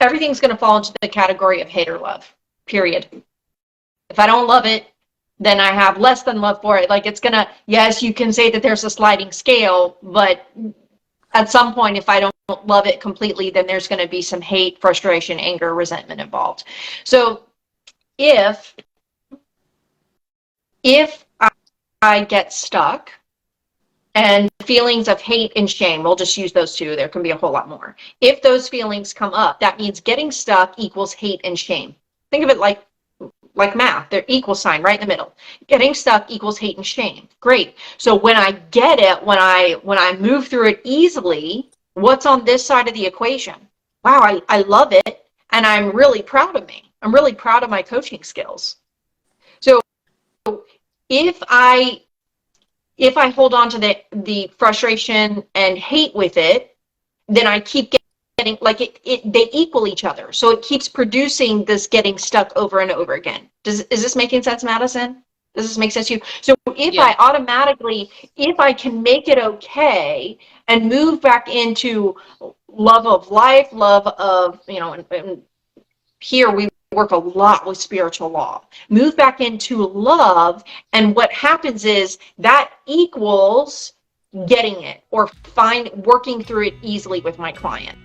everything's going to fall into the category of hate or love, period. If I don't love it, then I have less than love for it. Like, it's going to, yes, you can say that there's a sliding scale, but at some point, if I don't love it completely, then there's going to be some hate, frustration, anger, resentment involved. So if I get stuck, and feelings of hate and shame, we'll just use those two, there can be a whole lot more. If those feelings come up, that means getting stuck equals hate and shame. Think of it like math, they're equal sign right in the middle. Getting stuck equals hate and shame. Great. So when I get it, when I move through it easily, what's on this side of the equation? Wow, I love it, and I'm really proud of me. I'm really proud of my coaching skills. So if I hold on to the frustration and hate with it, then I keep getting, like, they equal each other. So it keeps producing this getting stuck over and over again. Is this making sense, Madison? Does this make sense to you? So if I can make it okay and move back into love of life, love of, and here we work a lot with spiritual law. Move back into love, and what happens is that equals getting it or working through it easily with my client.